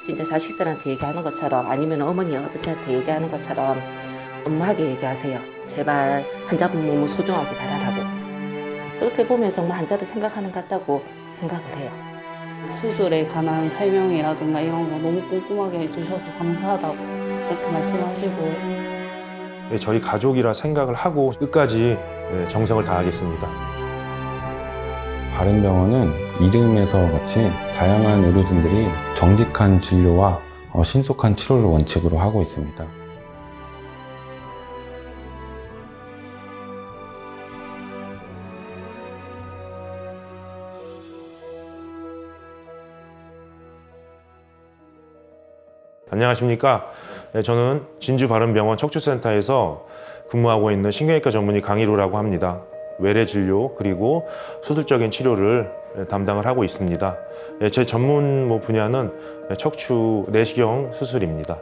진짜 자식들한테 얘기하는 것처럼 아니면 어머니 아버지한테 얘기하는 것처럼 엄하게 얘기하세요. 제발 환자분 몸을 소중하게 다뤄라고. 그렇게 보면 정말 환자를 생각하는 것 같다고 생각을 해요. 수술에 관한 설명이라든가 이런 거 너무 꼼꼼하게 해주셔서 감사하다고 그렇게 말씀하시고. 네, 저희 가족이라 생각을 하고 끝까지 정성을 다하겠습니다. 바른병원은 이름에서 같이 다양한 의료진들이 정직한 진료와 신속한 치료를 원칙으로 하고 있습니다. 안녕하십니까. 네, 저는 진주바른병원 척추센터에서 근무하고 있는 신경외과 전문의 강일호라고 합니다. 외래 진료 그리고 수술적인 치료를 담당을 하고 있습니다. 제 전문 분야는 척추 내시경 수술입니다.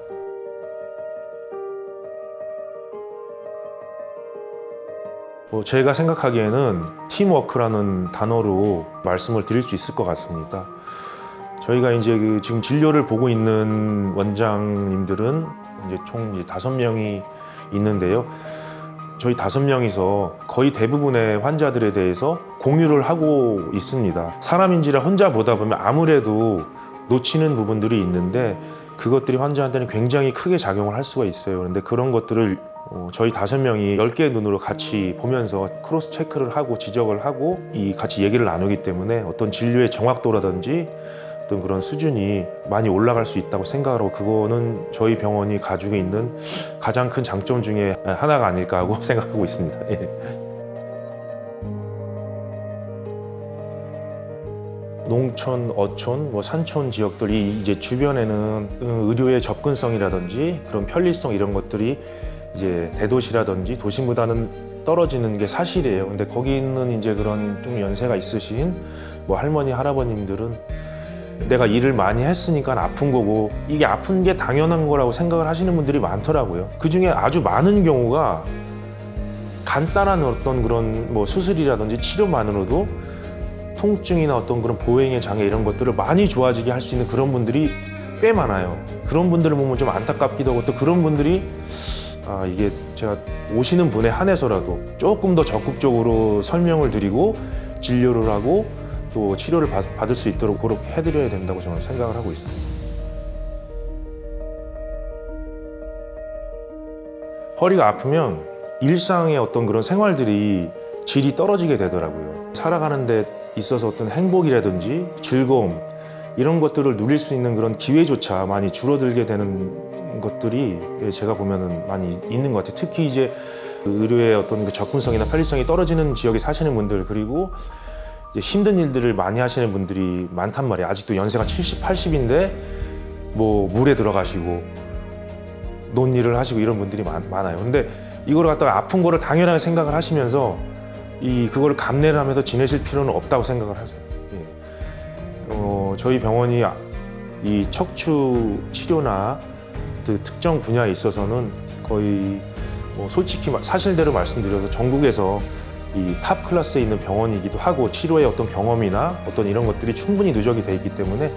제가 생각하기에는 팀워크라는 단어로 말씀을 드릴 수 있을 것 같습니다. 저희가 이제 지금 진료를 보고 있는 원장님들은 이제 총 5명이 있는데요. 저희 5명이서 거의 대부분의 환자들에 대해서 공유를 하고 있습니다. 사람인지라 혼자 보다 보면 아무래도 놓치는 부분들이 있는데 그것들이 환자한테는 굉장히 크게 작용을 할 수가 있어요. 그런데 그런 것들을 저희 5명이 10개의 눈으로 같이 보면서 크로스 체크를 하고 지적을 하고 같이 얘기를 나누기 때문에 어떤 진료의 정확도라든지 어떤 그런 수준이 많이 올라갈 수 있다고 생각하고 그거는 저희 병원이 가지고 있는 가장 큰 장점 중에 하나가 아닐까 하고 생각하고 있습니다. 예. 농촌, 어촌, 산촌 지역들이 이제 주변에는 의료의 접근성이라든지 그런 편리성 이런 것들이 이제 대도시라든지 도심보다는 떨어지는 게 사실이에요. 근데 거기는 이제 그런 좀 연세가 있으신 할머니, 할아버님들은 내가 일을 많이 했으니까 아픈 거고 이게 아픈 게 당연한 거라고 생각을 하시는 분들이 많더라고요. 그 중에 아주 많은 경우가 간단한 어떤 그런 수술이라든지 치료만으로도 통증이나 어떤 그런 보행의 장애 이런 것들을 많이 좋아지게 할 수 있는 그런 분들이 꽤 많아요. 그런 분들을 보면 좀 안타깝기도 하고 또 그런 분들이 이게 제가 오시는 분에 한해서라도 조금 더 적극적으로 설명을 드리고 진료를 하고 또 치료를 받을 수 있도록 그렇게 해드려야 된다고 저는 생각을 하고 있습니다. 허리가 아프면 일상의 어떤 그런 생활들이 질이 떨어지게 되더라고요. 살아가는 데 있어서 어떤 행복이라든지 즐거움 이런 것들을 누릴 수 있는 그런 기회조차 많이 줄어들게 되는 것들이 제가 보면은 많이 있는 것 같아요. 특히 이제 의료의 어떤 그 접근성이나 편리성이 떨어지는 지역에 사시는 분들 그리고 힘든 일들을 많이 하시는 분들이 많단 말이에요. 아직도 연세가 70, 80인데 물에 들어가시고 논일을 하시고 이런 분들이 많아요. 근데 이걸 갖다가 아픈 거를 당연하게 생각을 하시면서 그거를 감내를 하면서 지내실 필요는 없다고 생각을 하세요. 예. 저희 병원이 이 척추 치료나 그 특정 분야에 있어서는 거의 솔직히 사실대로 말씀드려서 전국에서 이 탑 클래스에 있는 병원이기도 하고 치료의 어떤 경험이나 어떤 이런 것들이 충분히 누적이 돼 있기 때문에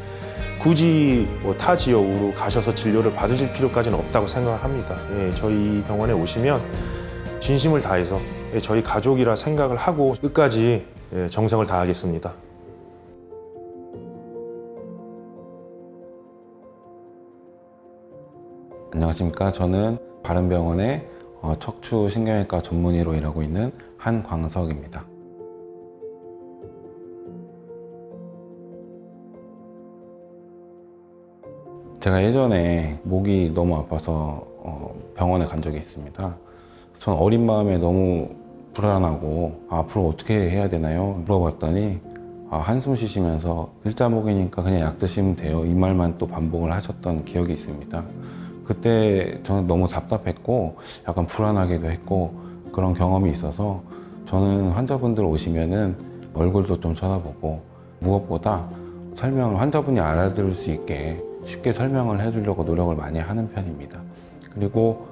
굳이 타 지역으로 가셔서 진료를 받으실 필요까지는 없다고 생각을 합니다. 예, 저희 병원에 오시면 진심을 다해서 저희 가족이라 생각을 하고 끝까지 정성을 다하겠습니다. 안녕하십니까. 저는 바른병원의 척추신경외과 전문의로 일하고 있는 한광석입니다. 제가 예전에 목이 너무 아파서 병원에 간 적이 있습니다. 전 어린 마음에 너무 불안하고 앞으로 어떻게 해야 되나요? 물어봤더니 한숨 쉬시면서 일자목이니까 그냥 약 드시면 돼요. 이 말만 또 반복을 하셨던 기억이 있습니다. 그때 저는 너무 답답했고 약간 불안하기도 했고 그런 경험이 있어서 저는 환자분들 오시면은 얼굴도 좀 쳐다보고 무엇보다 설명을 환자분이 알아들을 수 있게 쉽게 설명을 해주려고 노력을 많이 하는 편입니다. 그리고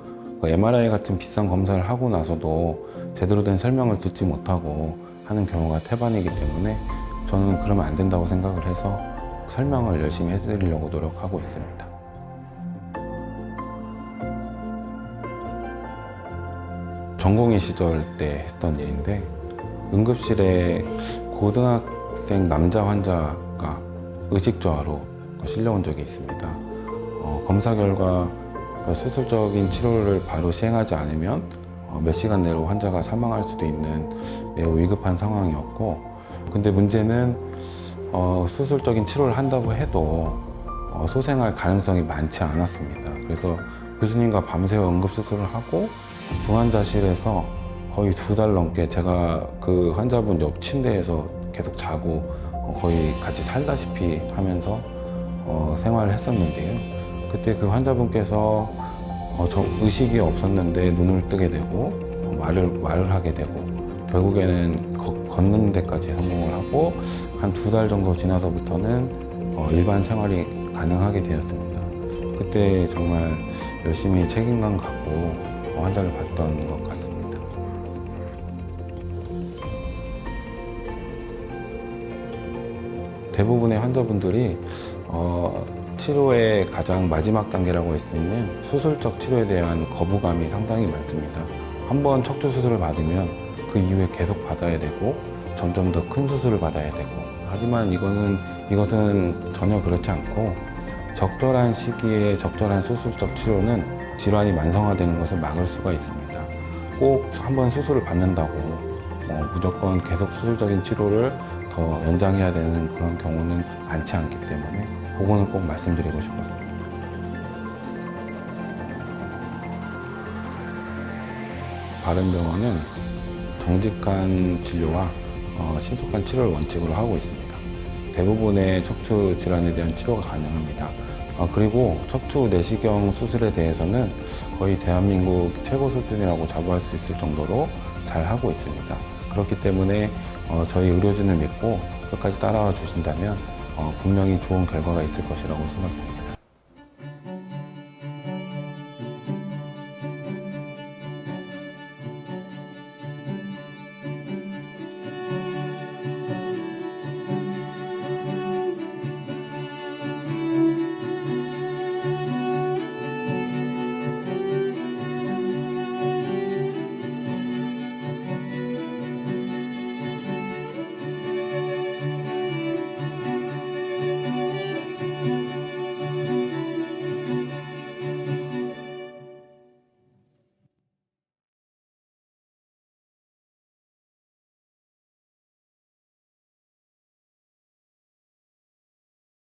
MRI 같은 비싼 검사를 하고 나서도 제대로 된 설명을 듣지 못하고 하는 경우가 태반이기 때문에 저는 그러면 안 된다고 생각을 해서 설명을 열심히 해드리려고 노력하고 있습니다. 전공의 시절 때 했던 일인데 응급실에 고등학생 남자 환자가 의식저하로 실려온 적이 있습니다. 검사 결과 수술적인 치료를 바로 시행하지 않으면 몇 시간 내로 환자가 사망할 수도 있는 매우 위급한 상황이었고, 근데 문제는 수술적인 치료를 한다고 해도 소생할 가능성이 많지 않았습니다. 그래서 교수님과 밤새워 응급수술을 하고 중환자실에서 거의 2달 넘게 제가 그 환자분 옆 침대에서 계속 자고 거의 같이 살다시피 하면서 생활을 했었는데요. 그때 그 환자분께서 저 의식이 없었는데 눈을 뜨게 되고 말을 하게 되고 결국에는 걷는 데까지 성공을 하고 한 2달 정도 지나서부터는 일반 생활이 가능하게 되었습니다. 그때 정말 열심히 책임감 갖고 환자를 봤던 것 같습니다. 대부분의 환자분들이 치료의 가장 마지막 단계라고 할 수 있는 수술적 치료에 대한 거부감이 상당히 많습니다. 한번 척추 수술을 받으면 그 이후에 계속 받아야 되고 점점 더 큰 수술을 받아야 되고, 하지만 이것은 전혀 그렇지 않고 적절한 시기에 적절한 수술적 치료는 질환이 만성화되는 것을 막을 수가 있습니다. 꼭 한번 수술을 받는다고 무조건 계속 수술적인 치료를 더 연장해야 되는 그런 경우는 많지 않기 때문에 그거는 꼭 말씀드리고 싶었습니다. 바른병원은 정직한 진료와 신속한 치료를 원칙으로 하고 있습니다. 대부분의 척추 질환에 대한 치료가 가능합니다. 그리고 척추 내시경 수술에 대해서는 거의 대한민국 최고 수준이라고 자부할 수 있을 정도로 잘 하고 있습니다. 그렇기 때문에 저희 의료진을 믿고 끝까지 따라와 주신다면 분명히 좋은 결과가 있을 것이라고 생각합니다.